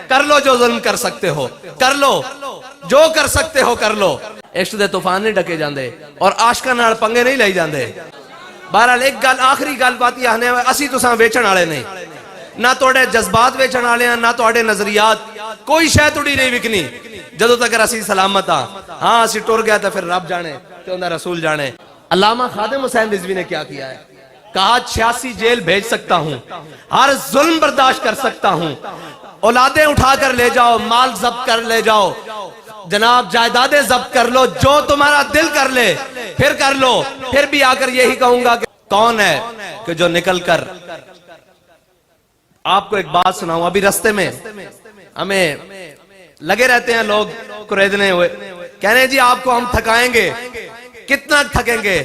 کر لو جو ظلم کر سکتے ہو کر لو جو کر سکتے ہو کر لو عشق دے طوفان نہیں ڈکے جاندے اور عاشقاں نال پنگے نہیں لئی جاندے بہرحال ایک گل آخری گل بات یہ آنے اسی تساں ویچن والے نہیں نہ توڑے جذبات ویچن والے ہیں نہ توڑے نظریات کوئی شے توڑی نہیں وکنی جدو تک اسی سلامت ہاں اسی ٹر گیا تو پھر رب جانے تو انہاں رسول جانے علامہ خادم حسین رضوی نے کیا کیا ہے کہا 86 جیل بھیج سکتا ہوں ہر ظلم برداشت کر سکتا ہوں اولادیں اٹھا کر لے جاؤ مال ضبط کر لے جاؤ جناب جائیدادیں ضبط کر لو جو تمہارا دل کر لے پھر کر لو پھر بھی آ کر یہی کہوں گا کہ کون ہے کہ جو نکل کر آپ کو ایک بات سناؤں ابھی رستے میں ہمیں لگے رہتے ہیں لوگ قریدنے ہوئے کہنے جی آپ کو ہم تھکائیں گے کتنا تھکیں گے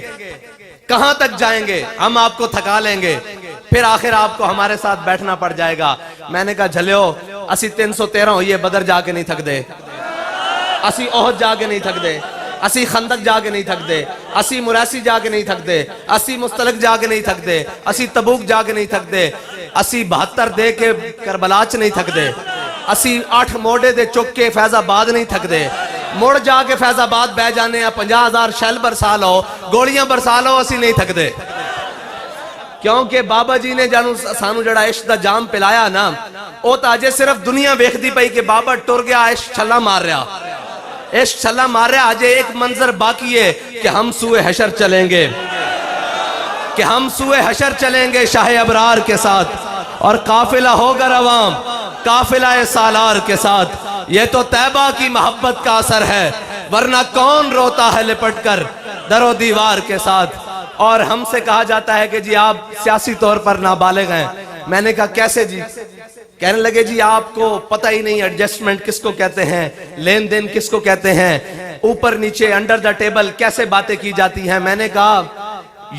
کہاں تک جائیں گے ہم آپ کو تھکا لیں گے پھر آخر آپ کو ہمارے ساتھ بیٹھنا پڑ جائے گا میں نے کہا جھلیو اسی 313 ہوئیے بدر جا کے نہیں تھک دے اسی احد جا کے نہیں تھک دے اسی خندق جا کے نہیں تھک دے اسی مراسی جا کے نہیں تھک دے اسی مستلق جا کے نہیں تھک دے اسی تبوک جا کے نہیں تھک دے اسی 72 دے کے کربلاچ نہیں تھک دے اسی 8 موڑے دے چک کے فیض آباد نہیں تھک دے مڑ جا کے فیض آباد بہ جانے ہیں 50,000 شیل برسا لو گولیاں برسا لو اسی نہیں تھک دے کیونکہ بابا جی نے جانو سانو جڑا عشق دا جام پلایا نا او تاجے صرف دنیا ویکھ دی پئی کہ بابا ٹر گیا عشق چھلا مار رہا عشق چھلا مار رہا آجے ایک منظر باقی ہے کہ ہم سوئے حشر چلیں گے کہ ہم سوئے حشر چلیں گے شاہ ابرار کے ساتھ اور قافلہ ہوگا روام قافلہ سالار کے ساتھ یہ تو طیبہ کی محبت کا اثر ہے ورنہ کون روتا ہے لپٹ کر در و دیوار کے ساتھ اور ہم سے کہا جاتا ہے کہ جی آپ سیاسی طور پر نابالغ ہیں میں نے کہا کیسے جی کہنے لگے جی آپ کو پتہ ہی نہیں ایڈجسٹمنٹ کس کو کہتے ہیں لین دین کس کو کہتے ہیں اوپر نیچے انڈر دا ٹیبل کیسے باتیں کی جاتی ہیں میں نے کہا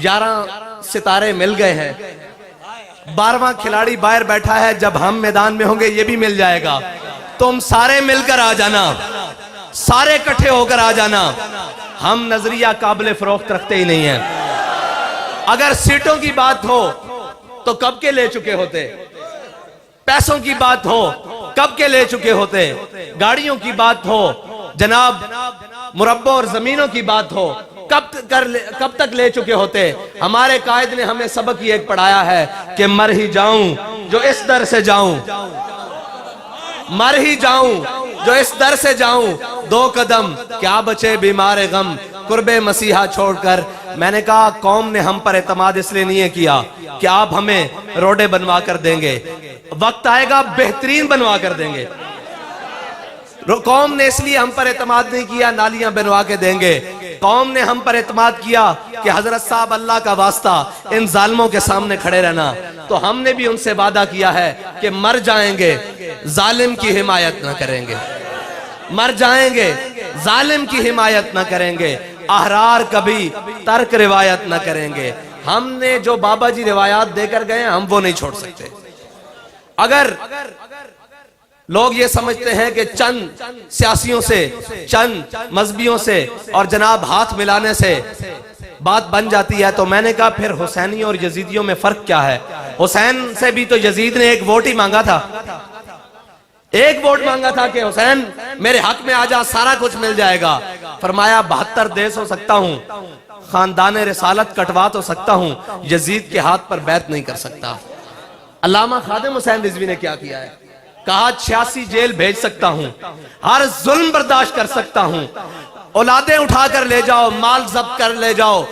11 ستارے مل گئے ہیں 12واں کھلاڑی باہر بیٹھا ہے جب ہم میدان میں ہوں گے یہ بھی مل جائے گا تم سارے مل کر آ جانا سارے کٹھے ہو کر آ جانا ہم نظریہ قابل فروخت رکھتے ہی نہیں ہیں اگر سیٹوں کی بات ہو تو کب کے لے چکے ہوتے پیسوں کی بات ہو کب کے لے چکے ہوتے گاڑیوں کی بات ہو جناب مربع اور زمینوں کی بات ہو کب تک لے چکے ہوتے ہمارے قائد نے ہمیں سبق یہ ایک پڑھایا ہے کہ مر ہی جاؤں جو اس در سے جاؤں مر ہی جاؤں جو اس در سے جاؤں 2 قدم کیا بچے بیمار غم قرب مسیحا چھوڑ کر میں نے کہا قوم نے ہم پر اعتماد اس لیے نہیں کیا کہ آپ ہمیں روڈے بنوا کر دیں گے وقت آئے گا بہترین بنوا کر دیں گے قوم نے اس لیے ہم پر اعتماد نہیں کیا نالیاں بنوا کے دیں گے قوم نے ہم پر اعتماد کیا کہ حضرت صاحب اللہ کا واسطہ ان ظالموں کے سامنے کھڑے رہنا تو ہم نے بھی ان سے وعدہ کیا ہے کہ مر جائیں گے ظالم کی حمایت نہ کریں گے مر جائیں گے ظالم کی حمایت نہ کریں گے احرار کبھی ترک روایت نہ کریں گے ہم نے جو بابا جی روایات دے کر گئے ہم وہ نہیں چھوڑ سکتے اگر لوگ یہ سمجھتے ہیں کہ چند سیاسیوں سے چند مذہبیوں سے اور جناب ہاتھ ملانے سے بات بن جاتی ہے تو میں نے کہا پھر حسینیوں اور یزیدیوں میں فرق کیا ہے حسین سے بھی تو یزید نے ایک ووٹ ہی مانگا تھا ایک ووٹ مانگا تھا کہ حسین میرے حق میں آ جا سارا کچھ مل جائے گا فرمایا 72 دیس ہو سکتا ہوں خاندان رسالت کٹوا تو سکتا ہوں یزید کے ہاتھ پر بیعت نہیں کر سکتا علامہ خادم حسین رضوی نے کیا کیا ہے کہا 86 جیل بھیج سکتا ہوں ہر ظلم برداشت کر سکتا ہوں اولادیں اٹھا کر لے جاؤ مال ضبط کر لے جاؤ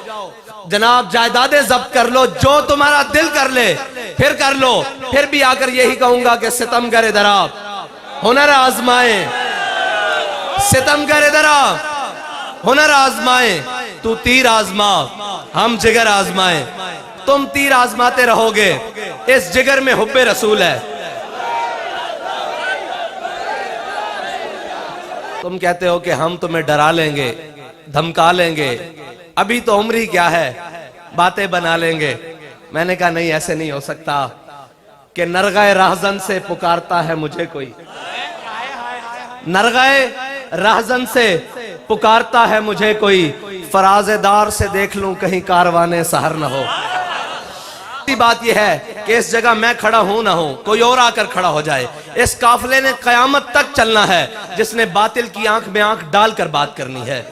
جناب جائیدادیں ضبط کر لو جو تمہارا دل کر لے پھر کر لو پھر بھی آ کر یہی کہوں گا کہ ستم گر ادھر آ ہنر آزمائیں ستم گر ادھر آ ہنر آزمائیں تو تیر آزما ہم جگر آزمائیں تم تیر آزماتے رہو گے اس جگر میں حب رسول ہے تم کہتے ہو کہ ہم تمہیں ڈرا لیں گے دھمکا لیں گے ابھی تو عمری کیا ہے باتیں بنا لیں گے میں نے کہا نہیں ایسے نہیں ہو سکتا کہ نرغہ راہزن سے پکارتا ہے مجھے کوئی نرغہ راہزن سے پکارتا ہے مجھے کوئی فراز دار سے دیکھ لوں کہیں کاروانے سحر نہ ہو بات یہ ہے کہ اس جگہ میں کھڑا ہوں نہ ہوں، کوئی اور آ کر کھڑا ہو جائے، اس قافلے نے قیامت تک چلنا ہے، جس نے باطل کی آنکھ میں آنکھ ڈال کر بات کرنی ہے،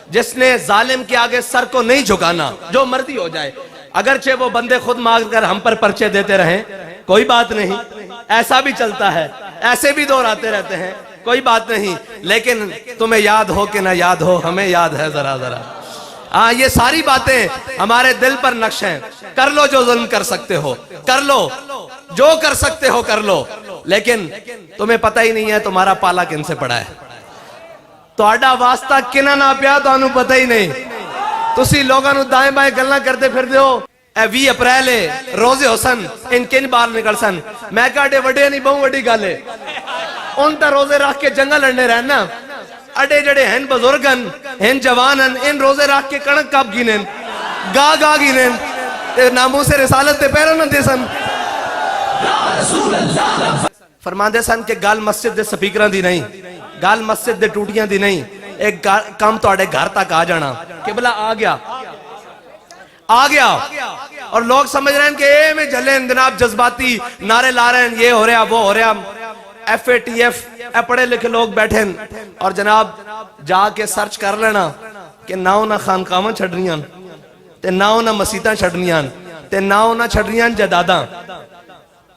جس نے ظالم کے آگے سر کو نہیں جھکانا، جو مرضی ہو جائے، اگرچہ وہ بندے خود مانگ کر ہم پر پرچے دیتے رہیں، کوئی بات نہیں، ایسا بھی چلتا ہے، ایسے بھی دور آتے رہتے ہیں، کوئی بات نہیں، لیکن تمہیں یاد ہو کہ نہ یاد ہو، ہمیں یاد ہے ذرا ذرا۔ یہ ساری باتیں ہمارے دل پر نقش ہیں، کر لو جو ظلم کر سکتے ہو، کر لو جو کر سکتے ہو، کر لو، لیکن تمہیں پتہ ہی نہیں ہے تمہارا پالا کن سے پڑا ہے، تہاڈا واسطہ کنہ نہ پیا تانوں پتہ ہی نہیں، تسی لوگاں نو دائیں بائیں گلاں کرتے پھر دیو، اے 20 اپریل روزے حسن ان کن بار نکل سن، میں کہاڈے وڈے نہیں بہوں وڈی گل ہے، ان تا روزے رکھ کے جنگا لڑنے رہنا، اڈے جڑے ہیں بزرگن ہیں جوانن ان روزے رکھ کے کنک کب گینن گا گینن ناموس رسالت تے پیروں نہ دے سن، فرماندے سن کہ گل مسجد دے سپیکراں دی نہیں، گل مسجد دے ٹوٹیاں دی نہیں، ایک کام تواڈے گھر تک آ جانا، قبلہ آ گیا اور لوگ سمجھ رہے ہیں کہ اے میں جھلے ہیں جناب، جذباتی نعرے لا رہے ہیں، یہ ہو رہا وہ ہو رہا، FATF پڑھے لکھے لوگ بیٹھیں اور جناب جا کے سرچ کر لینا کہ نہ انہاں خانقاواں چھڑنیاں تے نہ انہاں مسیتاں چھڑنیاں تے نہ انہاں چھڑنیاں جداداں،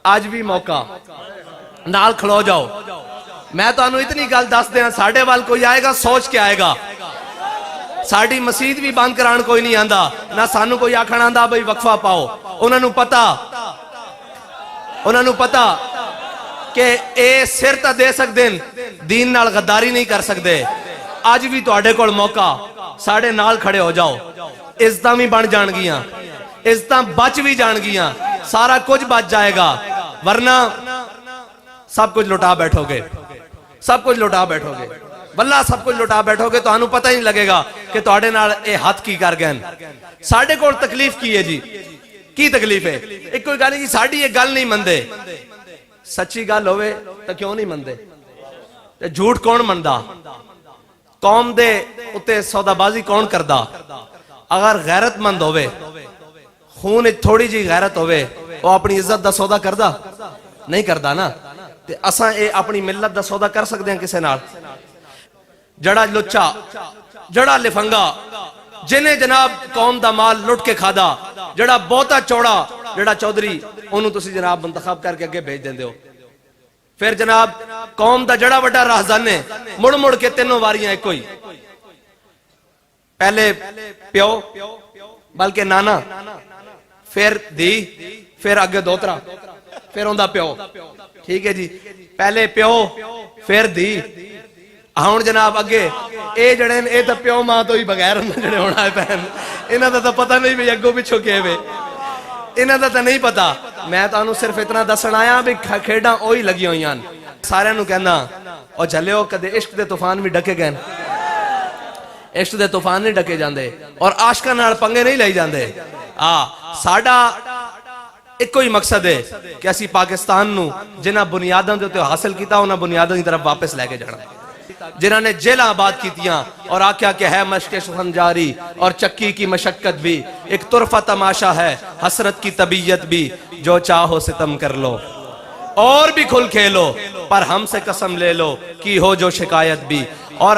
آج بھی موقع نال کھلو جاؤ، میں تو انہوں اتنی گل دس دیا، ساڑھے وال کوئی آئے گا سوچ کے آئے گا، ساڑھی مسجد بھی بند کران کوئی نہیں آندا، نہ سانو کوئی آکھن آندا بھئی وقفہ پاؤ، انہوں نے پتا کہ اے سر تا دے سکتے دین نال غداری نہیں کر سکتے، آج بھی تو آڈے کول موقع، ساڑھے نال کھڑے ہو جاؤ، عزتاں بھی بن جان گیاں، عزتاں بچ بھی جان گیاں، سارا کچھ بچ جائے گا، ورنہ سب کچھ لٹا بیٹھو گے، سب کچھ لٹا بیٹھو گے، واللہ سب کچھ لٹا بیٹھو گے تو آنو پتہ ہی نہیں لگے گا کہ تو آڈے نال اے ہاتھ کی کر گئن، ساڑھے کول تکلیف کی ہے جی، کی تکلیف ہے، ایک کوئی گالی جی ساڑھی یہ گل نہیں مندے، سچی گل ہوئے تو کیوں نہیں مندے، جھوٹ کون مندہ، قوم دے اتے سودا بازی کون کردہ، اگر غیرت مند ہوئے، خون تھوڑی جی غیرت ہوئے، وہ اپنی عزت دا سودا کردہ نہیں کردہ نا، تے اساں اے اپنی ملت دا سودا کر سکتے ہیں کسے نال، جڑا لچا، جڑا لفنگا، جنہیں جناب قوم دا مال لٹ کے کھادا، جڑا بہتا چوڑا، جڑا چودری، انہوں تسی جناب منتخب کر کے اگے بھیج دیں دیو، پھر جناب قوم دا جڑا وڈا راہزانے، مڑ مڑ کے تینوں واریاں ایک کوئی، پہلے پیو، بلکہ نانا، پھر دی، پھر اگے دوترا، پھر ہوندہ پیو، ٹھیک ہے جی، پہلے پیو، پھر دی، ہون جناب اگے، اے جڑین اے تا پیو ماں تو ہی بغیر جڑے ہونا ہے پہن، انہاں دا تا پتہ نہیں بھی اگو پچھو کے ہوئے، انہاں دا تا نہیں پتا، میں تو انہوں صرف اتنا دسن آیا بھی کھیڑاں اوہی لگی ہوئی ہیں، سارے انہوں کہنا، اور جھلے ہو کدے عشق دے طوفان بھی ڈکے گئے، عشق دے طوفان نہیں ڈکے جاندے، اور عاشقاں نال پنگے نہیں لئی جاندے، ساڑا ایک کوئی مقصد ہے کہ اسی پاکستان نو جنہ بنیاداں دے تو حاصل کیتا انہاں بنیاداں دی طرف واپس لے کے جانا، جنہاں نے جیلہ آباد کیتیاں اور آکھیا کہ ہے مشق سخن جاری اور چکی کی مشقت بھی، ایک طرفہ تماشا ہے حسرت کی طبیعت بھی، جو چاہو ستم کر لو اور بھی کھل کھیلو، پر ہم سے قسم لے لو کی ہو جو شکایت بھی، اور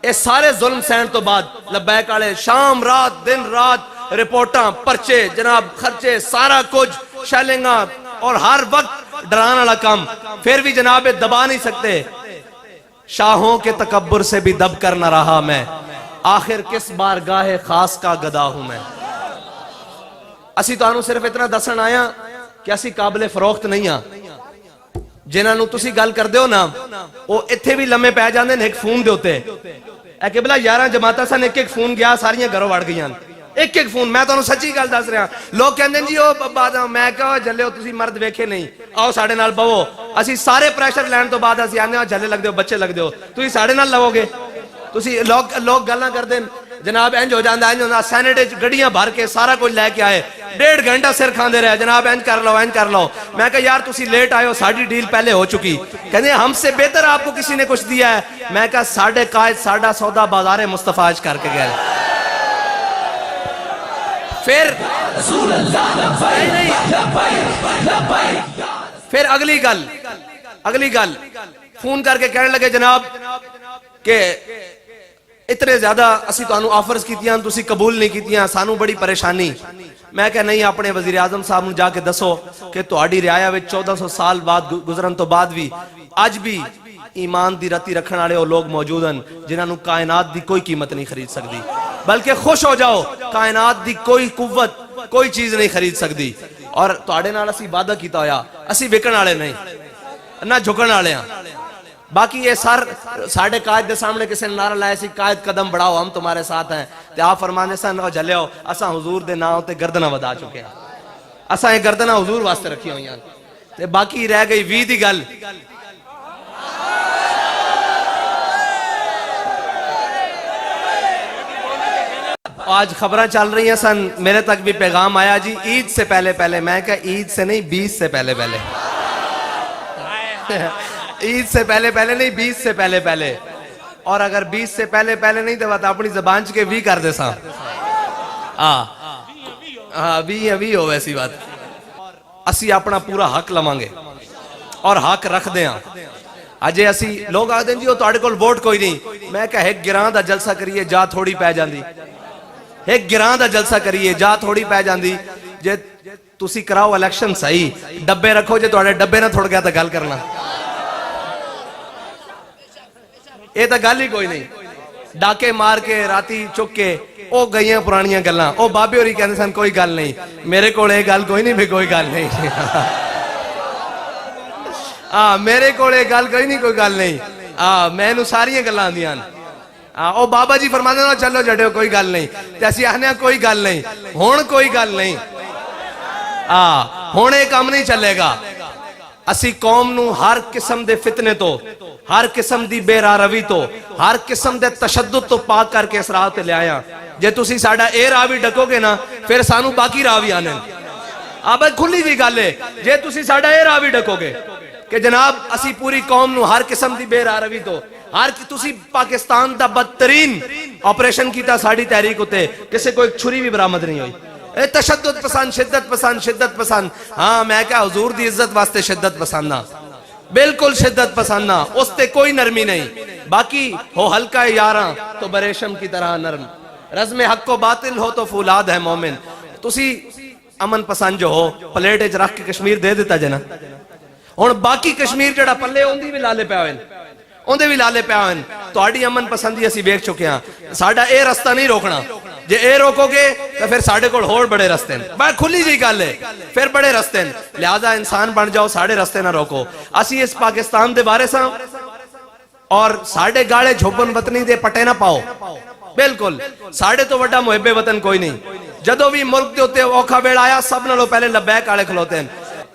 اس سارے ظلم سین تو بعد لبیک آلے شام رات دن رات رپورٹاں پرچے جناب خرچے سارا کچھ شیلنگاں اور ہر وقت ڈرانا لکم، پھر بھی جناب دبا نہیں سکتے، شاہوں کے تکبر سے بھی دب کر نہ رہا میں، آخر کس بارگاہ خاص کا گدا ہوں میں، اسی تو آنو صرف اتنا دسن آیا کہ اسی قابل فروخت نہیں ہاں، جنہاں نو تسی گل کر دیو نا وہ اتھے بھی لمحے پہ جاندے ہیں ایک فون دے ہوتے، اے قبلہ 11 جماعتہ سن ایک ایک فون گیا ساریاں گھروں وڑ گئی ہیں، ایک ایک فون، میں تو انہوں سچی گل دس رہا، لوگ کہندے ہیں جی میں کہا جلے ہو تسی مرد ویکھے نہیں، آؤ ساڑھے نال بہو، اسی سارے پریشر لین تو بعد اسی آنے جلے لگ دیو بچے لگ دیو، تسی ساڑھے نال لگو گے، تسی لوگ گلنا کر دیں جناب اینج ہو جاندہ اینج ہوندہ سینیٹیج گڑیاں بھر کے سارا کچھ لے کے آئے 1.5 گھنٹہ سر کھان دے رہے جناب اینج کر لو، میں کہا یار تسی لیٹ آئے ہو ساڑھی ڈیل پہلے ہو چکی، کہنے ہم سے بہتر آپ کو کسی نے کچھ دیا ہے، میں کہا ساڑھے قائد ساڑھا سودا بازار مصطفیٰ کر کے گئے، پھر پھر اگلی گل فون کر کے کہنے لگے جناب کہ اتنے زیادہ اسی تانوں آفرز کیتیاں تسی قبول نہیں کیتیاں سانو بڑی پریشانی. میں کہ نہیں اپنے وزیر اعظم صاحب نو جا کے دسو کہ تہاڈی رعایا وچ 1400 سال بعد گزرن تو بعد بھی اج بھی ایمان دی رتی رکھن والے وہ لوگ موجود ہیں جنہاں نو کائنات دی کوئی قیمت نہیں خرید سکتی. بلکہ خوش ہو جاؤ کائنات دی کوئی قوت کوئی چیز نہیں خرید سکتی. اور تہاڈے نال اسی وعدہ کیتا ہویا اسی وکن والے نہیں نہ جھکن والے ہاں. باقی یہ ساڑھے قائد دے سامنے کسی نے نعرہ لائے سی قائد قدم بڑھاؤ ہم تمہارے ساتھ ہیں تے آپ فرمانے سن او جھلے ہو اساں حضور دے نام تے گردنہ ودا چکے ہیں اساں یہ گردنہ حضور واسطے رکھی ہوئی ہیں تے باقی رہ گئی وی دی گل. آج خبریں چل رہی ہیں سن میرے تک بھی پیغام آیا جی عید سے پہلے میں کہا عید سے نہیں 20 سے پہلے عید سے پہلے نہیں 20 سے پہلے اور اگر 20 سے پہلے نہیں تو بات اپنی زبان چکے وی کر دے ساں وی ہو ویسی بات. اسی اپنا پورا حق لمانگے اور حق رکھ دیں اجے اسی لوگ آدھیں جی وہ تہاڈے کول ووٹ کوئی نہیں. میں کہا ایک گراں دا جلسہ کریے جا تھوڑی پہ جاندی ایک گراں دا جلسہ کریے جا تھوڑی پہ جاندی. جے تسی کراؤ الیکشن صحیح ڈبے رکھو جے تہاڈے ڈبے نہ تھوڑ گیا تا گل کرنا یہ تا گل ہی کوئی نہیں. ڈاکے مار کے راتی چک کے او گئیاں پرانیاں گلاں او بابے ہوری کہندے سن کوئی گل نہیں میرے کول اے گل کوئی نہیں بھی کوئی گل نہیں میرے کول اے گل کوئی نہیں کوئی گل نہیں میں نو ساریاں گلاں آندیاں او بابا جی فرماندے نو چلو جڑیو کوئی گل نہیں تے اسی آخنے کوئی گل نہیں ہن کوئی گل نہیں ہن اے کام نہیں چلے گا. اسی قوم نو ہر قسم دے فتنے تو ہر قسم دی بے راہ روی تو ہر قسم دے تشدد تو پاک کر کے اس راہ تے لے آیا. جے تسی ساڈا اے راہ بھی ڈکو گے نا پھر سانو باقی راہ بھی آنے اب کھلی جی گل ہے. جے تسی ساڈا اے راہ بھی ڈکو گے کہ جناب اسی پوری قوم نو ہر قسم دی بے راہ روی تو تسی پاکستان دا بدترین آپریشن کیتا ساڑی تحریک ہوتے کسے کوئی چھری بھی برآمد نہیں ہوئی. اے تشدد پسند شدت پسند ہاں میں کہا حضور دی عزت واسطے شدت پسندنا بالکل شدت پسندنا اس تے کوئی نرمی نہیں. باقی ہو ہلکا یاراں تو بریشم کی طرح نرم رزم حق و باطل ہو تو فولاد ہے مومن. تسی امن پسند جو ہو پلیٹ اچ رکھ کے کشمیر دے دیتا جنا ہن باقی کشمیر جڑا پلے اوندی بھی لالے پیا ہوئے اوندے بھی لالے پیا ہوئے تہاڈی امن پسندی اسی ویکھ چکے ہاں. ساڈا اے رستہ نہیں روکنا جے اے روکو گے تو پھر ساڑھے کول ہور بڑے رستے ہیں بڑا کھلی جی گل ہے پھر بڑے رستے ہیں. لہذا انسان بن جاؤ ساڑھے رستے نہ روکو. اسی اس پاکستان دے بارے ساں اور ساڑھے گاڑے جھوبن وطنی دے پٹے نہ پاؤ بالکل ساڑھے تو وڈا محب وطن کوئی نہیں. جدو بھی ملک دے ہوتے اوکھا ویڑا آیا سب نالوں پہلے لبیک آڑے کھلوتے ہیں.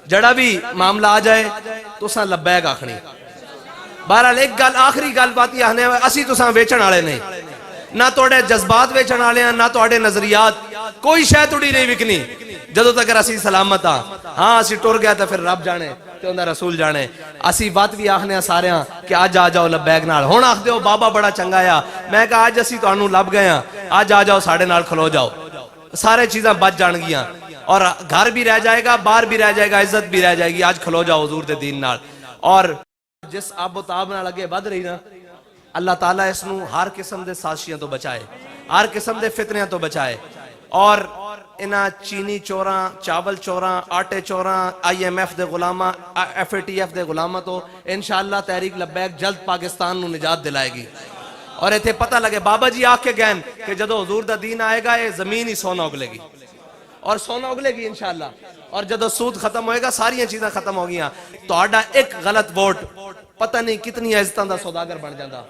جڑا بھی معاملہ آ جائے تو ساں لبیک آخنی. بہرحال ایک گل آخری گل بات یہ آنے اسی تو ساں ویچن آڑے نہیں نہ توڑے جذبات ویچن آلے ہیں نہ توڑے نظریات کوئی شے توڑی نہیں وکنی جدو تک اسی سلامت ہاں اسی ٹور گیا تو پھر رب جانے تے اندر رسول جانے. اسی بات بھی آخنے سارے ہاں کہ آج آ جاؤ لبیک نال ہون آخ دیو بابا بڑا چنگا یا میں کہا آج اسی تو انہوں لب گئے ہیں آج آ جاؤ ساڑھے نال کھلو جاؤ سارے چیزاں بچ جان گیاں اور گھر بھی رہ جائے گا باہر بھی رہ جائے گا عزت بھی رہ جائے گی. آج کھلو جاؤ حضور دے دین نال اور جس آب و تاب نہ لگے بد رہی نا اللہ تعالیٰ اس نو ہر قسم دے سازشیاں تو بچائے ہر قسم دے فتنیاں تو بچائے. اور انہاں چینی چوراں چاول چوراں آٹے چوراں IMF دے غلامہ FATF دے غلامہ تو انشاءاللہ تحریک لبیک جلد پاکستان نو نجات دلائے گی. اور ایتھے پتہ لگے بابا جی آکھ کے گئن کہ جدو حضور دا دین آئے گا یہ زمین ہی سونا اگلے گی اور سونا اگلے گی انشاءاللہ. اور جدو سود ختم ہوئے گا ساریاں چیزاں ختم ہو گیاں تو آڈا ایک غلط ووٹ پتہ نہیں کتنی عزتاں دا سوداگر بن جاندہ.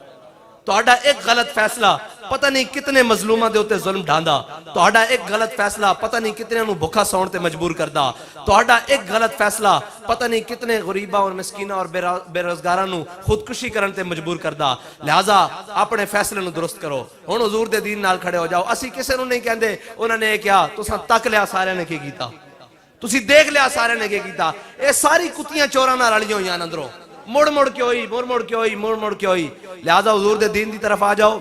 تو آڈا ایک غلط فیصلہ پتہ نہیں کتنے مظلومہ دے ہوتے ظلم ڈھاندہ. تو آڈا ایک غلط فیصلہ پتہ نہیں کتنے انہوں بھکا سون تے مجبور کردہ. تو آڈا ایک غلط فیصلہ پتہ نہیں کتنے غریبہ اور مسکینہ اور بے روزگارہ نو خودکشی کرن تے مجبور کردہ. لہذا اپنے فیصلے نو درست کرو ہن حضور دے دین نال کھڑے ہو جاؤ. اسی کسے نو نہیں کہندے انہوں نے کیا تو ساں تک لیا سارے نے کی کیتا تسی دیکھ لیا سارے نے کیتا. اے ساری کتیاں چوراں نال رلیاں ہوئیاں اندروں مڑ مڑ کے ہوئی مڑ مڑ کے ہوئی مڑ مڑ کے ہوئی. لہذا حضور دے دین دی طرف آ جاؤ